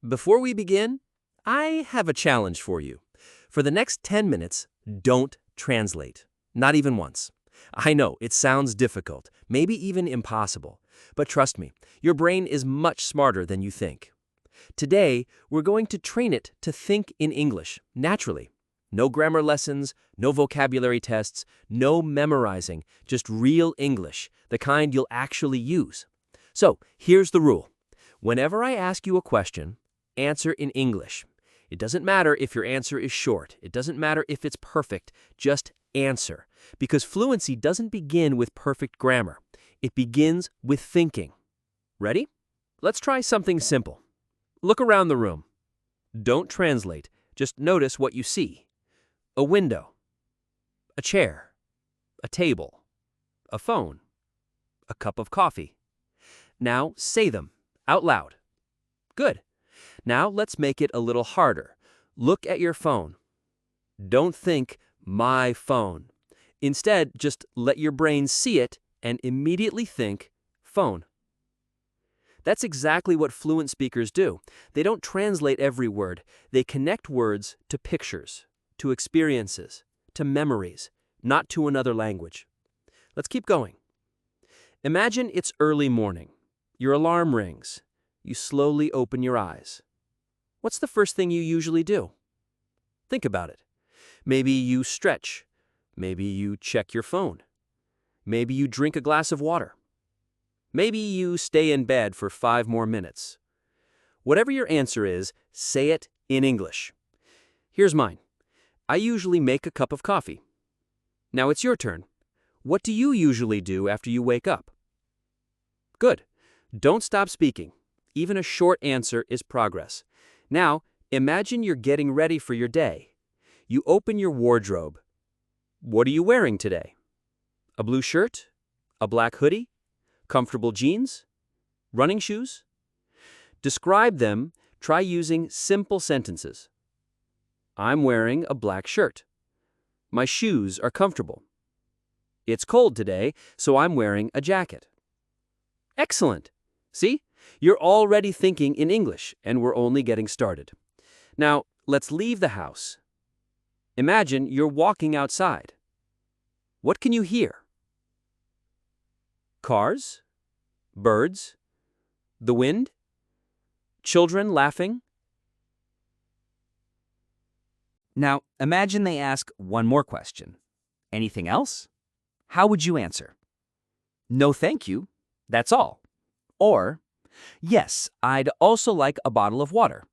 Before we begin, I have a challenge for you. For the next 10 minutes, don't translate. Not even once. I know, it sounds difficult, maybe even impossible. But trust me, your brain is much smarter than you think. Today, we're going to train it to think in English, naturally. No grammar lessons, no vocabulary tests, no memorizing, just real English, the kind you'll actually use. So, here's the rule. Whenever I ask you a question, answer in English. It doesn't matter if your answer is short. It doesn't matter if it's perfect. Just answer. Because fluency doesn't begin with perfect grammar. It begins with thinking. Ready? Let's try something simple. Look around the room. Don't translate. Just notice what you see. A window. A chair. A table. A phone. A cup of coffee. Now say them out loud. Good. Now let's make it a little harder. Look at your phone. Don't think, my phone. Instead, just let your brain see it and immediately think, phone. That's exactly what fluent speakers do. They don't translate every word. They connect words to pictures, to experiences, to memories, not to another language. Let's keep going. Imagine it's early morning. Your alarm rings. You slowly open your eyes. What's the first thing you usually do? Think about it. Maybe you stretch. Maybe you check your phone. Maybe you drink a glass of water. Maybe you stay in bed for 5 more minutes. Whatever your answer is, say it in English. Here's mine. I usually make a cup of coffee. Now it's your turn. What do you usually do after you wake up? Good. Don't stop speaking. Even a short answer is progress. Now, imagine you're getting ready for your day. You open your wardrobe. What are you wearing today? A blue shirt? A black hoodie? Comfortable jeans? Running shoes? Describe them. Try using simple sentences. I'm wearing a black shirt. My shoes are comfortable. It's cold today, so I'm wearing a jacket. Excellent. See? You're already thinking in English, and we're only getting started. Now, let's leave the house. Imagine you're walking outside. What can you hear? Cars? Birds? The wind? Children laughing? Now, imagine they ask one more question. Anything else? How would you answer? No, thank you. That's all. Or, yes, I'd also like a bottle of water.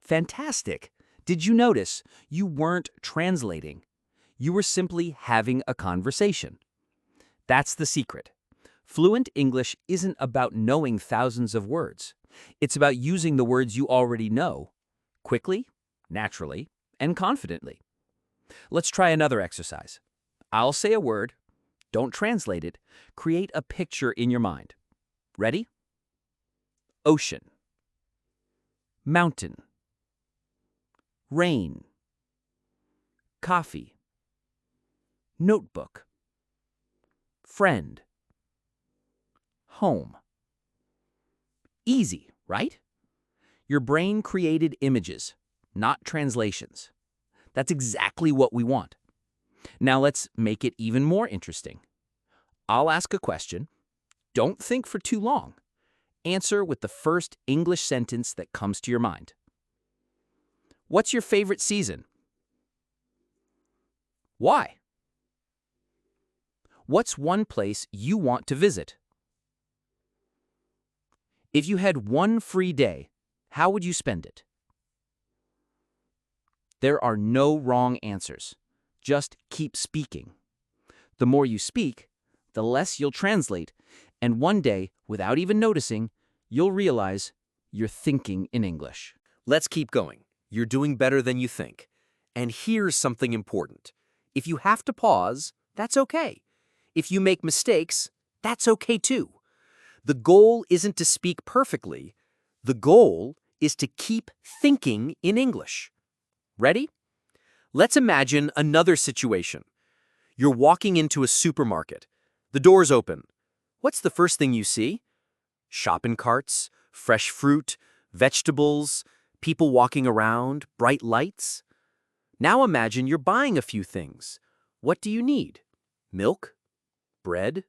Fantastic. Did you notice you weren't translating? You were simply having a conversation. That's the secret. Fluent English isn't about knowing thousands of words. It's about using the words you already know, quickly, naturally, and confidently. Let's try another exercise. I'll say a word. Don't translate it. Create a picture in your mind. Ready? Ocean. Mountain. Rain. Coffee. Notebook. Friend. Home. Easy, right? Your brain created images, not translations. That's exactly what we want. Now let's make it even more interesting. I'll ask a question. Don't think for too long. Answer with the first English sentence that comes to your mind. What's your favorite season? Why? What's one place you want to visit? If you had one free day, how would you spend it? There are no wrong answers. Just keep speaking. The more you speak, the less you'll translate, and one day, without even noticing, you'll realize you're thinking in English. Let's keep going. You're doing better than you think. And here's something important. If you have to pause, that's okay. If you make mistakes, that's okay too. The goal isn't to speak perfectly. The goal is to keep thinking in English. Ready? Let's imagine another situation. You're walking into a supermarket. The door's open. What's the first thing you see? Shopping carts, fresh fruit, vegetables, people walking around, bright lights. Now imagine you're buying a few things. What do you need? Milk? Bread?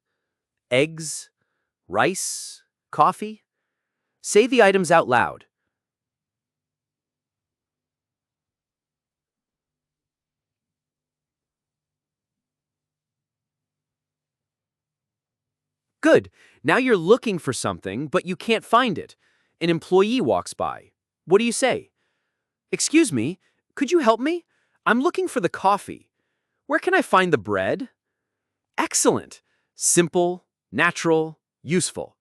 Eggs? Rice? Coffee? Say the items out loud. Good. Now you're looking for something, but you can't find it. An employee walks by. What do you say? Excuse me, could you help me? I'm looking for the coffee. Where can I find the bread? Excellent. Simple, natural, useful.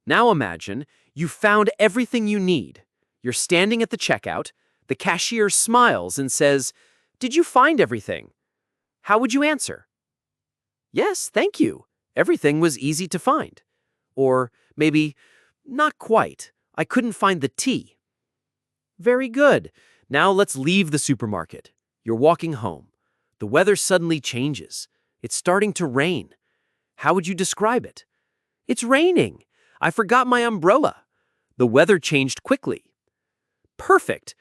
Now imagine you found everything you need. You're standing at the checkout. The cashier smiles and says, "Did you find everything?" How would you answer? Yes, thank you. Everything was easy to find. Or maybe, not quite. I couldn't find the tea. Very good. Now let's leave the supermarket. You're walking home. The weather suddenly changes. It's starting to rain. How would you describe it? It's raining. I forgot my umbrella. The weather changed quickly. Perfect.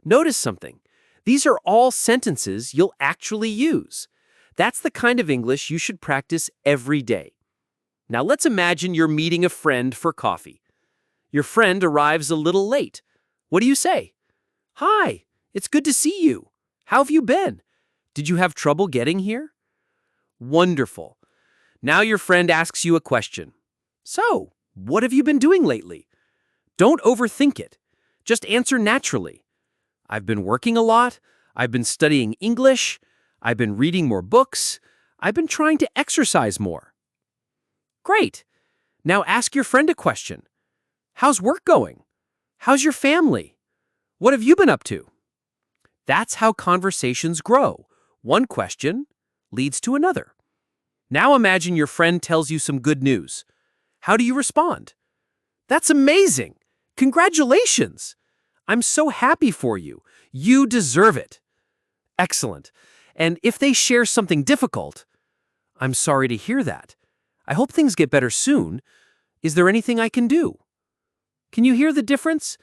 Notice something. These are all sentences you'll actually use. That's the kind of English you should practice every day. Now let's imagine you're meeting a friend for coffee. Your friend arrives a little late. What do you say? Hi, it's good to see you. How have you been? Did you have trouble getting here? Wonderful. Now your friend asks you a question. So, what have you been doing lately? Don't overthink it. Just answer naturally. I've been working a lot. I've been studying English. I've been reading more books. I've been trying to exercise more. Great. Now ask your friend a question. How's work going? How's your family? What have you been up to? That's how conversations grow. One question leads to another. Now imagine your friend tells you some good news. How do you respond? That's amazing! Congratulations! I'm so happy for you. You deserve it. Excellent. And if they share something difficult, I'm sorry to hear that. I hope things get better soon. Is there anything I can do? Can you hear the difference?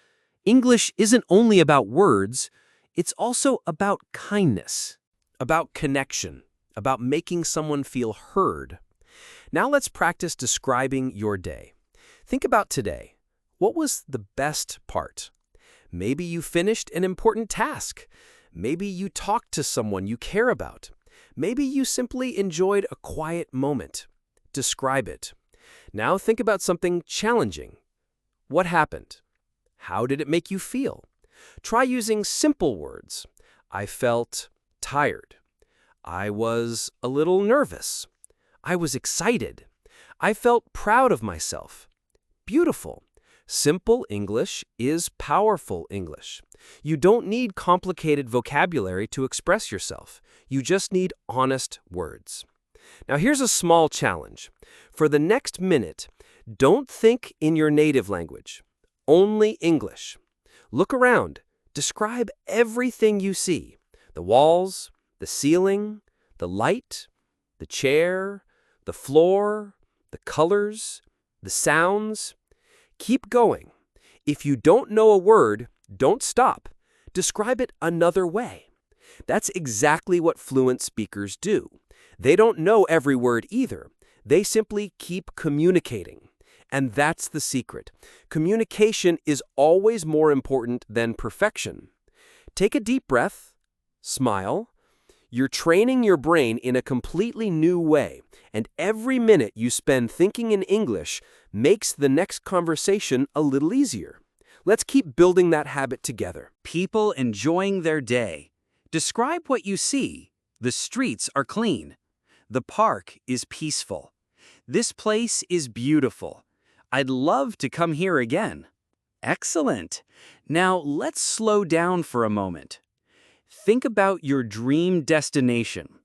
English isn't only about words, it's also about kindness, about connection, about making someone feel heard. Now let's practice describing your day. Think about today. What was the best part? Maybe you finished an important task. Maybe you talked to someone you care about. Maybe you simply enjoyed a quiet moment. Describe it. Now think about something challenging. What happened? How did it make you feel? Try using simple words. I felt tired. I was a little nervous. I was excited. I felt proud of myself. Beautiful. Simple English is powerful English. You don't need complicated vocabulary to express yourself. You just need honest words. Now here's a small challenge. For the next minute, don't think in your native language. Only English. Look around. Describe everything you see. The walls, the ceiling, the light, the chair, the floor, the colors, the sounds. Keep going. If you don't know a word, don't stop. Describe it another way. That's exactly what fluent speakers do. They don't know every word either. They simply keep communicating. And that's the secret. Communication is always more important than perfection. Take a deep breath. Smile. You're training your brain in a completely new way, and every minute you spend thinking in English makes the next conversation a little easier. Let's keep building that habit together. People enjoying their day. Describe what you see. The streets are clean. The park is peaceful. This place is beautiful. I'd love to come here again. Excellent. Now let's slow down for a moment. Think about your dream destination.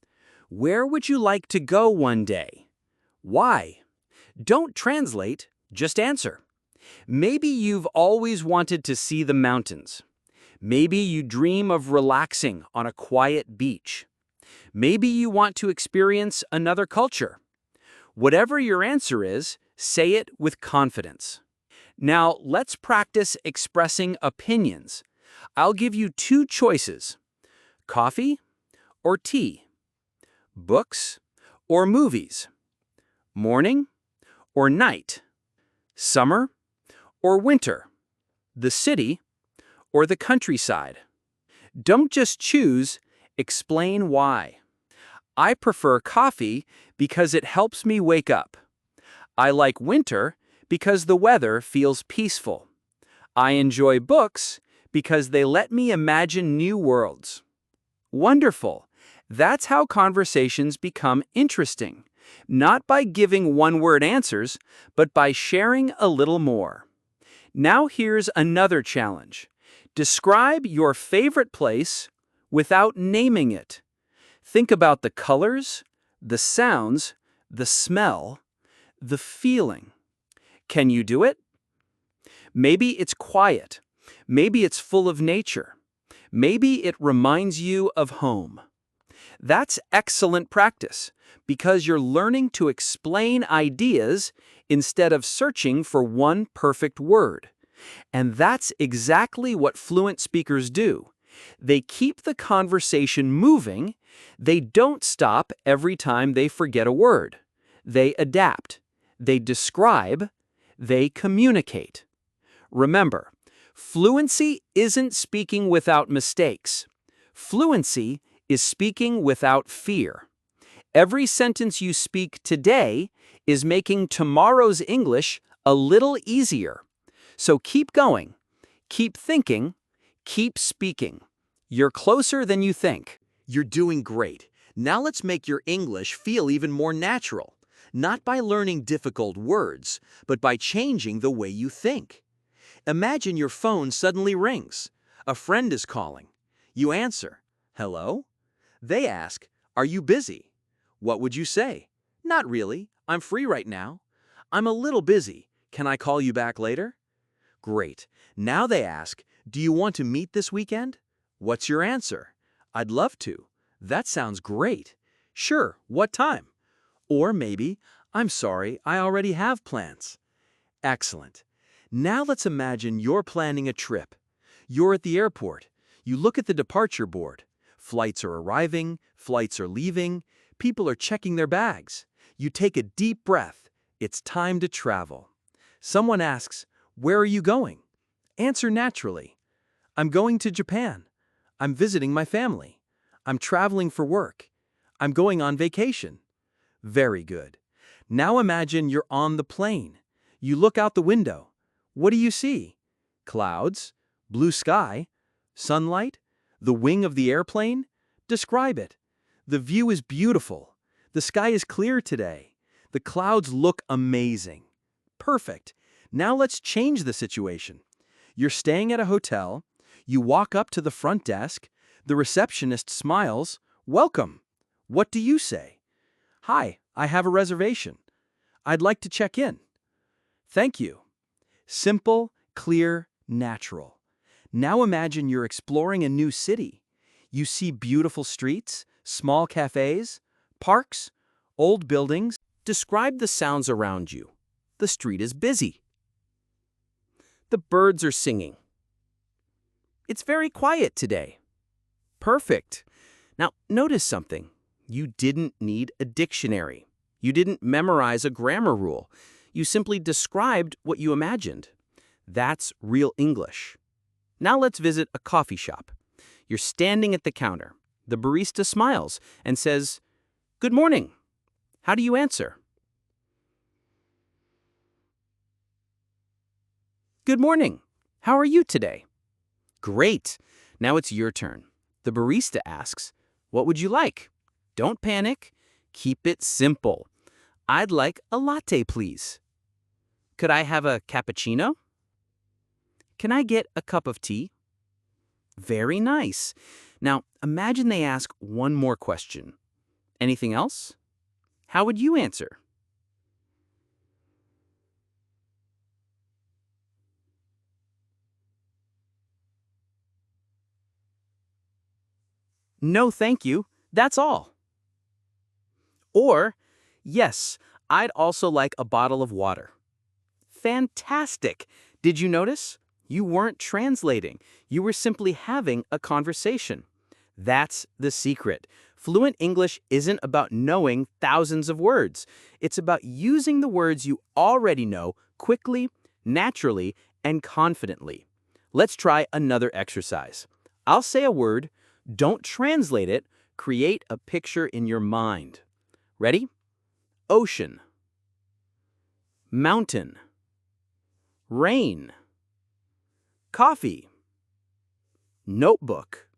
Where would you like to go one day? Why? Don't translate, just answer. Maybe you've always wanted to see the mountains. Maybe you dream of relaxing on a quiet beach. Maybe you want to experience another culture. Whatever your answer is, say it with confidence. Now, let's practice expressing opinions. I'll give you two choices: coffee or tea, books or movies, morning or night, summer or winter, the city or the countryside. Don't just choose, explain why. I prefer coffee because it helps me wake up. I like winter because the weather feels peaceful. I enjoy books because they let me imagine new worlds. Wonderful. That's how conversations become interesting. Not by giving one-word answers, but by sharing a little more. Now here's another challenge. Describe your favorite place without naming it. Think about the colors, the sounds, the smell, the feeling. Can you do it? Maybe it's quiet. Maybe it's full of nature. Maybe it reminds you of home. That's excellent practice because you're learning to explain ideas instead of searching for one perfect word. And that's exactly what fluent speakers do. They keep the conversation moving. They don't stop every time they forget a word. They adapt. They describe. They communicate. Remember, fluency isn't speaking without mistakes. Fluency is speaking without fear. Every sentence you speak today is making tomorrow's English a little easier. So keep going, keep thinking, keep speaking. You're closer than you think. You're doing great. Now let's make your English feel even more natural. Not by learning difficult words, but by changing the way you think. Imagine your phone suddenly rings. A friend is calling. You answer, "Hello?" They ask, "Are you busy?" What would you say? "Not really. I'm free right now." "I'm a little busy. Can I call you back later?" Great. Now they ask, "Do you want to meet this weekend?" What's your answer? "I'd love to." "That sounds great." "Sure, what time?" Or maybe, "I'm sorry, I already have plans." Excellent. Now let's imagine you're planning a trip. You're at the airport. You look at the departure board. Flights are arriving, flights are leaving, people are checking their bags. You take a deep breath. It's time to travel. Someone asks, "Where are you going?" Answer naturally. "I'm going to Japan. I'm visiting my family. I'm traveling for work. I'm going on vacation." Very good. Now imagine you're on the plane. You look out the window. What do you see? Clouds? Blue sky? Sunlight? The wing of the airplane? Describe it. The view is beautiful. The sky is clear today. The clouds look amazing. Perfect. Now let's change the situation. You're staying at a hotel. You walk up to the front desk. The receptionist smiles. "Welcome." What do you say? "Hi, I have a reservation. I'd like to check in." "Thank you." Simple, clear, natural. Now imagine you're exploring a new city. You see beautiful streets, small cafes, parks, old buildings. Describe the sounds around you. The street is busy. The birds are singing. It's very quiet today. Perfect. Now, notice something. You didn't need a dictionary. You didn't memorize a grammar rule. You simply described what you imagined. That's real English. Now let's visit a coffee shop. You're standing at the counter. The barista smiles and says, "Good morning." How do you answer? "Good morning. How are you today?" Great. Now it's your turn. The barista asks, "What would you like?" Don't panic. Keep it simple. "I'd like a latte, please." "Could I have a cappuccino?" "Can I get a cup of tea?" Very nice. Now, imagine they ask one more question. Anything else? How would you answer? "No, thank you. That's all." Or, "Yes, I'd also like a bottle of water." Fantastic. Did you notice? You weren't translating. You were simply having a conversation. That's the secret. Fluent English isn't about knowing thousands of words. It's about using the words you already know quickly, naturally, and confidently. Let's try another exercise. I'll say a word, don't translate it, create a picture in your mind. Ready? Ocean, mountain, rain, coffee, notebook,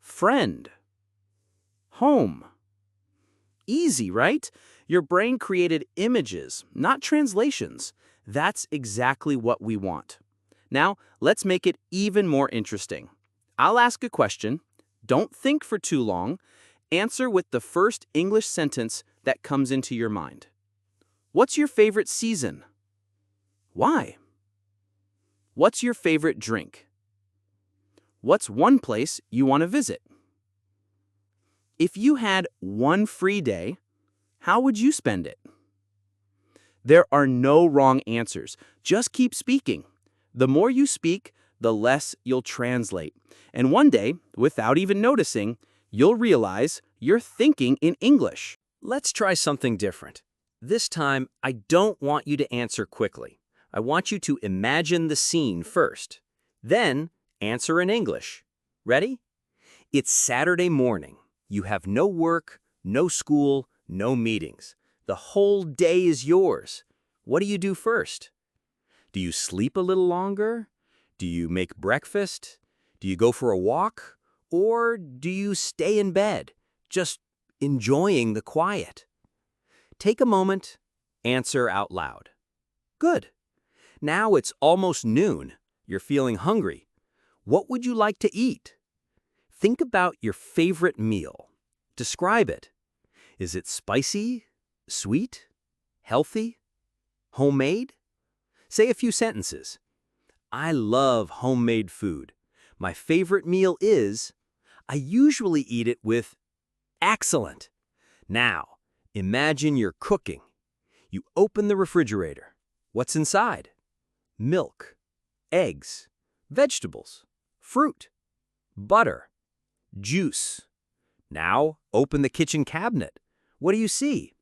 friend, home. Easy, right? Your brain created images, not translations. That's exactly what we want. Now, let's make it even more interesting. I'll ask a question. Don't think for too long. Answer with the first English sentence that comes into your mind. What's your favorite season? Why? What's your favorite drink? What's one place you want to visit? If you had one free day, how would you spend it? There are no wrong answers. Just keep speaking. The more you speak, the less you'll translate. And one day, without even noticing, you'll realize you're thinking in English. Let's try something different. This time, I don't want you to answer quickly. I want you to imagine the scene first. Then, answer in English. Ready? It's Saturday morning. You have no work, no school, no meetings. The whole day is yours. What do you do first? Do you sleep a little longer? Do you make breakfast? Do you go for a walk? Or do you stay in bed, just enjoying the quiet? Take a moment, answer out loud. Good. Now it's almost noon. You're feeling hungry. What would you like to eat? Think about your favorite meal. Describe it. Is it spicy, sweet, healthy, homemade? Say a few sentences. I love homemade food. My favorite meal is, I usually eat it with, excellent. Now, imagine you're cooking. You open the refrigerator. What's inside? Milk, eggs, vegetables, fruit, butter, juice. Now, open the kitchen cabinet. What do you see?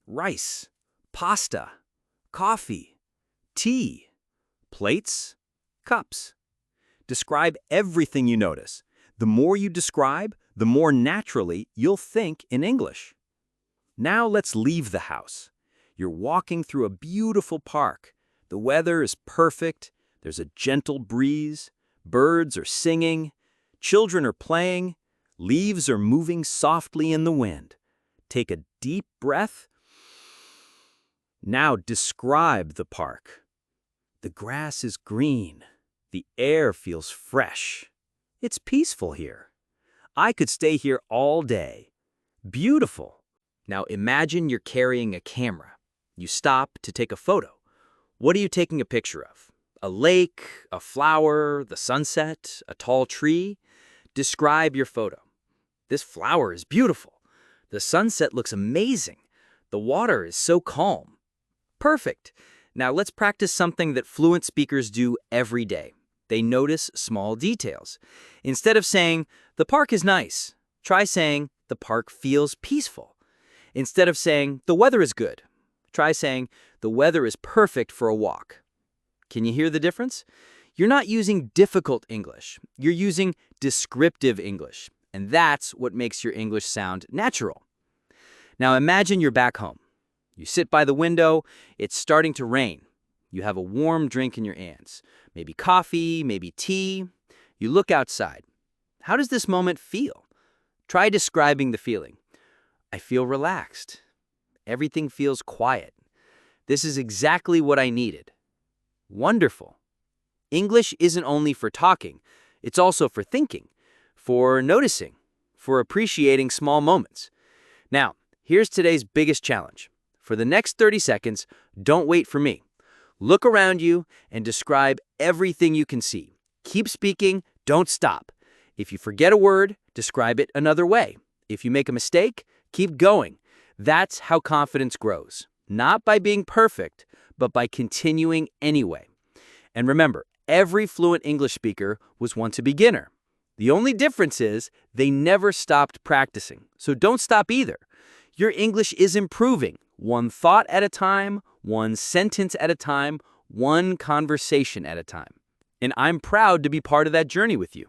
Rice, pasta, coffee, tea, plates, cups. Describe everything you notice. The more you describe, the more naturally you'll think in English. Now let's leave the house. You're walking through a beautiful park. The weather is perfect. There's a gentle breeze. Birds are singing. Children are playing. Leaves are moving softly in the wind. Take a deep breath. Now describe the park. The grass is green. The air feels fresh. It's peaceful here. I could stay here all day. Beautiful. Now imagine you're carrying a camera. You stop to take a photo. What are you taking a picture of? A lake, a flower, the sunset, a tall tree? Describe your photo. This flower is beautiful. The sunset looks amazing. The water is so calm. Perfect. Now let's practice something that fluent speakers do every day. They notice small details. Instead of saying, the park is nice, try saying, the park feels peaceful. Instead of saying, the weather is good, try saying, the weather is perfect for a walk. Can you hear the difference? You're not using difficult English. You're using descriptive English. And that's what makes your English sound natural. Now imagine you're back home. You sit by the window. It's starting to rain. You have a warm drink in your hands. Maybe coffee, maybe tea. You look outside. How does this moment feel? Try describing the feeling. I feel relaxed. Everything feels quiet. This is exactly what I needed. Wonderful. English isn't only for talking. It's also for thinking, for noticing, for appreciating small moments. Now, here's today's biggest challenge. For the next 30 seconds, don't wait for me. Look around you and describe everything you can see. Keep speaking, don't stop. If you forget a word, describe it another way. If you make a mistake, keep going. That's how confidence grows. Not by being perfect, but by continuing anyway. And remember, every fluent English speaker was once a beginner. The only difference is they never stopped practicing. So don't stop either. Your English is improving, one thought at a time, one sentence at a time, one conversation at a time. And I'm proud to be part of that journey with you.